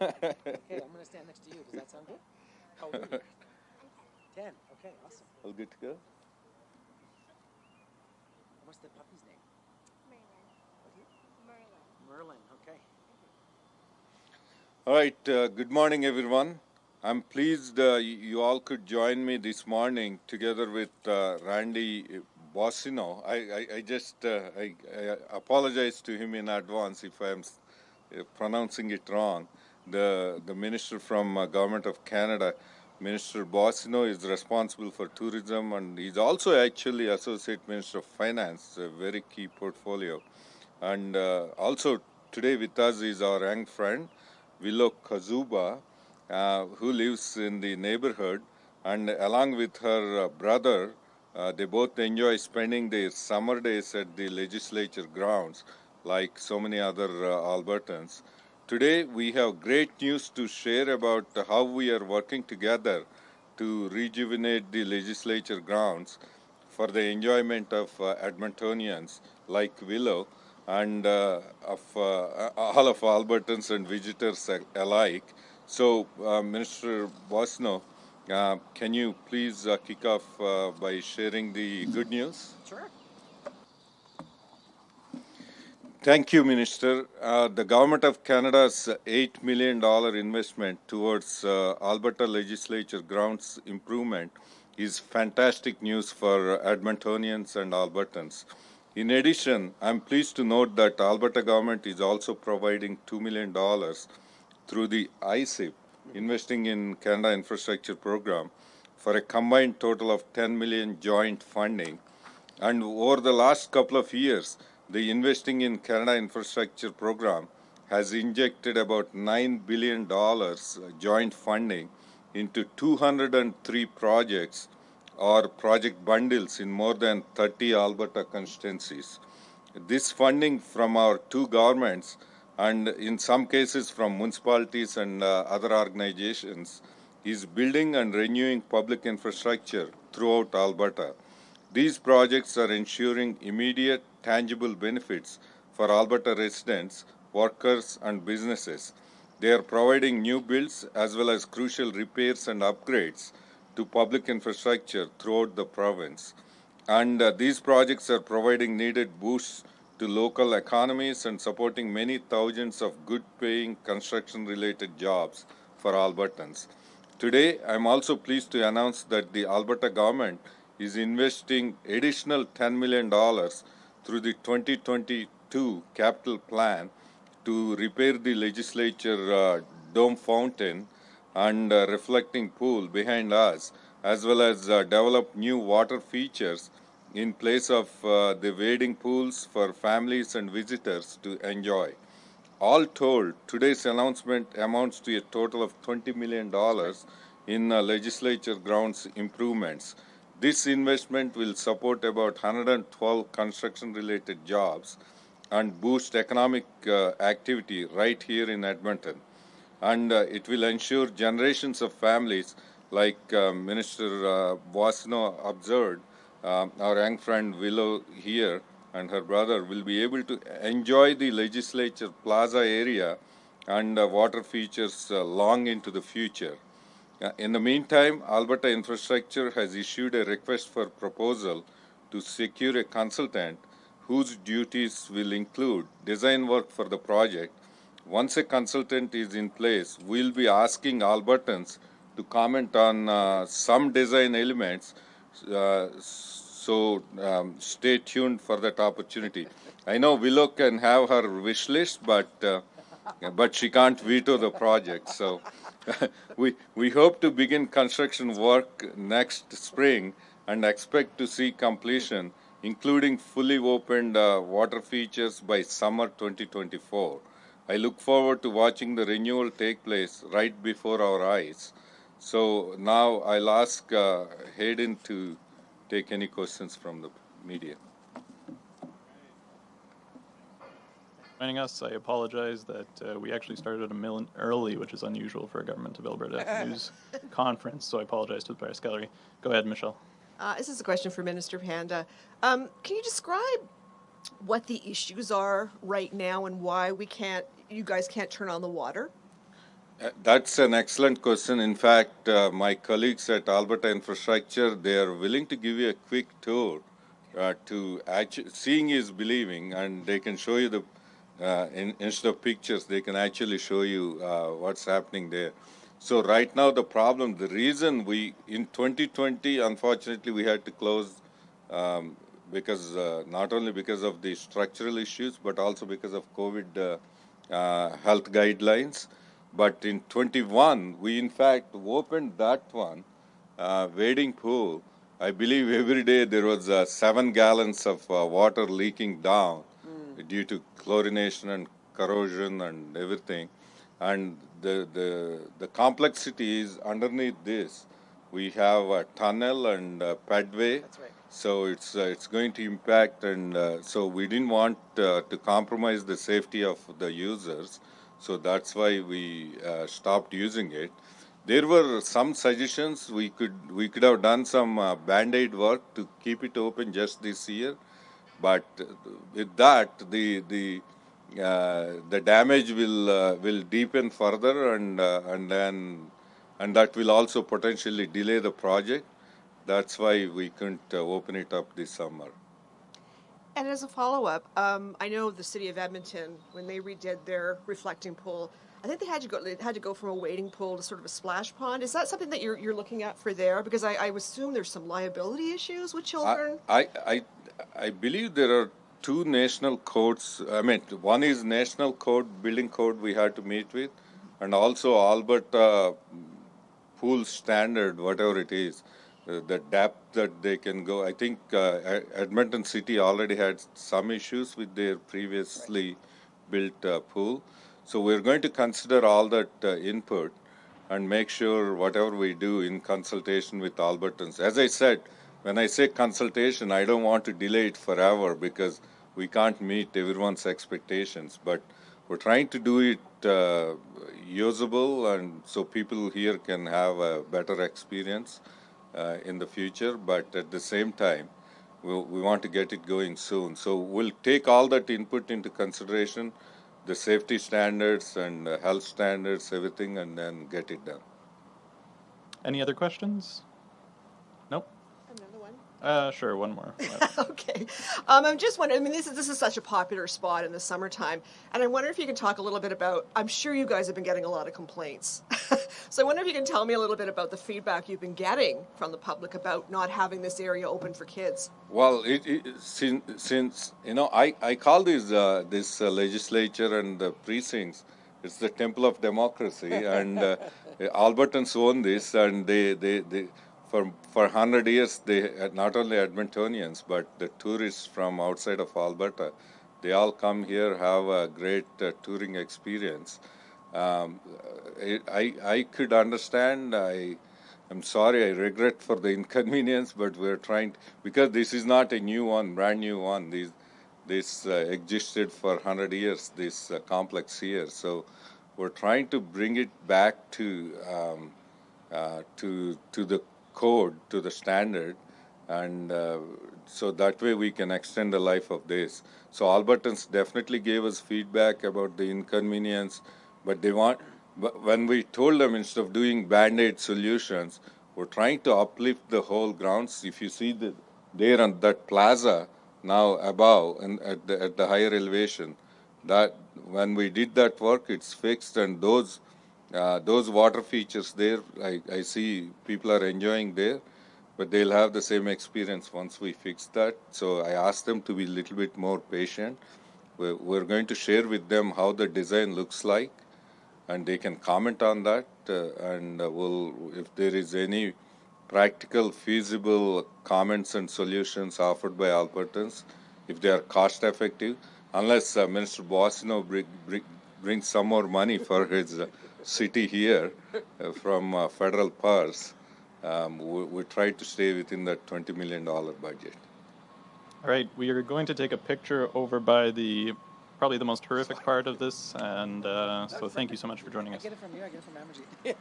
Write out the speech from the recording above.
Okay, I'm going to stand next to you. Does that sound good? How old are you? 10. Okay, awesome. All good to go? What's the puppy's name? Merlin. Merlin, okay. All right, good morning, everyone. I'm pleased you all could join me this morning together with Randy Bossino. I apologize to him in advance if I'm pronouncing it wrong. The minister from Government of Canada, Minister Bossino, is responsible for tourism, and he's also actually Associate Minister of Finance, a very key portfolio. And also today with us is our young friend, Willow Kazuba, who lives in the neighborhood, and along with her brother, they both enjoy spending their summer days at the legislature grounds, like so many other Albertans. Today, we have great news to share about how we are working together to rejuvenate the legislature grounds for the enjoyment of Edmontonians like Willow and of all of Albertans and visitors alike. So, Minister Bosno, can you please kick off by sharing the good news? Sure. Thank you, Minister. The Government of Canada's $8 million investment towards Alberta Legislature grounds improvement is fantastic news for Edmontonians and Albertans. In addition, I'm pleased to note that Alberta government is also providing $2 million through the ISIP, Investing in Canada Infrastructure Program, for a combined total of $10 million joint funding. And over the last couple of years, the Investing in Canada Infrastructure Program has injected about $9 billion joint funding into 203 projects or project bundles in more than 30 Alberta constituencies. This funding from our two governments, and in some cases from municipalities and other organizations, is building and renewing public infrastructure throughout Alberta. These projects are ensuring immediate, tangible benefits for Alberta residents, workers, and businesses. They are providing new builds as well as crucial repairs and upgrades to public infrastructure throughout the province. And these projects are providing needed boosts to local economies and supporting many thousands of good-paying construction-related jobs for Albertans. Today, I'm also pleased to announce that the Alberta government is investing additional $10 million through the 2022 capital plan to repair the legislature dome fountain and reflecting pool behind us, as well as develop new water features in place of the wading pools for families and visitors to enjoy. All told, today's announcement amounts to a total of $20 million in legislature grounds improvements. This investment will support about 112 construction-related jobs and boost economic activity right here in Edmonton. And it will ensure generations of families, like Minister Wasno observed, our young friend Willow here and her brother will be able to enjoy the legislature plaza area and water features long into the future. In the meantime, Alberta Infrastructure has issued a request for proposal to secure a consultant whose duties will include design work for the project. Once a consultant is in place, we'll be asking Albertans to comment on some design elements. Stay tuned for that opportunity. I know Willow can have her wish list, but she can't veto the project. So we hope to begin construction work next spring and expect to see completion, including fully opened water features by summer 2024. I look forward to watching the renewal take place right before our eyes. So now I'll ask Hayden to take any questions from the media. Joining us, I apologize that we actually started a minute early, which is unusual for a Government of Alberta news conference, so I apologize to the press gallery. Go ahead, Michelle. This is a question for Minister Panda. Can you describe what the issues are right now and why you guys can't turn on the water? That's an excellent question. In fact, my colleagues at Alberta Infrastructure, they are willing to give you a quick tour to actually, seeing is believing, and they can show you the, instead of pictures, they can actually show you what's happening there. So right now the problem, the reason in 2020, unfortunately, we had to close um, because not only because of the structural issues, but also because of COVID health guidelines. But in 21, we in fact opened that one wading pool. I believe every day there was 7 gallons of water leaking down due to chlorination and corrosion and everything. And the complexity is underneath this. We have a tunnel and a padway, That's right. so it's going to impact, and so we didn't want to compromise the safety of the users. So that's why we stopped using it. There were some suggestions we could have done some band-aid work to keep it open just this year, but with that the damage will deepen further, and that will also potentially delay the project. That's why we couldn't open it up this summer. And as a follow-up, I know the city of Edmonton, when they redid their reflecting pool, I think they had to go from a wading pool to sort of a splash pond. Is that something that you're looking at for there? Because I would assume there's some liability issues with children. I believe there are two national codes. I mean, one is national code, building code we had to meet with, and also Alberta pool standard, whatever it is, the depth that they can go. I think Edmonton City already had some issues with their previously built pool. So we're going to consider all that input and make sure whatever we do in consultation with Albertans. As I said, when I say consultation, I don't want to delay it forever because we can't meet everyone's expectations. But we're trying to do it usable, and so people here can have a better experience in the future. But at the same time, we want to get it going soon. So we'll take all that input into consideration, the safety standards and health standards, everything, and then get it done. Any other questions? Nope. Another one. Sure, one more. Okay. I'm just wondering, I mean, this is such a popular spot in the summertime, and I wonder if you can talk a little bit about, I'm sure you guys have been getting a lot of complaints. So I wonder if you can tell me a little bit about the feedback you've been getting from the public about not having this area open for kids. Well, since I call this legislature and the precincts, it's the temple of democracy, and Albertans own this, and they for 100 years, they not only Edmontonians but the tourists from outside of Alberta, they all come here, have a great touring experience. Um, I could understand. I'm sorry. I regret for the inconvenience, but we're trying because this is not a new one, brand new one. This existed for 100 years. This complex here, so we're trying to bring it back to the code, to the standard, and so that way we can extend the life of this. So Albertans definitely gave us feedback about the inconvenience, but when we told them instead of doing band-aid solutions, we're trying to uplift the whole grounds. If you see there on that plaza now above and at the higher elevation, that when we did that work, it's fixed, and those water features there, I see people are enjoying there, but they'll have the same experience once we fix that. So I asked them to be a little bit more patient. We're going to share with them how the design looks like, and they can comment on that. And if there is any practical, feasible comments and solutions offered by Albertans, if they are cost effective, unless Minister Boissino brings some more money for his city here from federal purse, we try to stay within that $20 million budget. All right, we are going to take a picture over by probably the most horrific part of this, and so thank you so much for joining us. I get it from you, I get it from Amarjeet.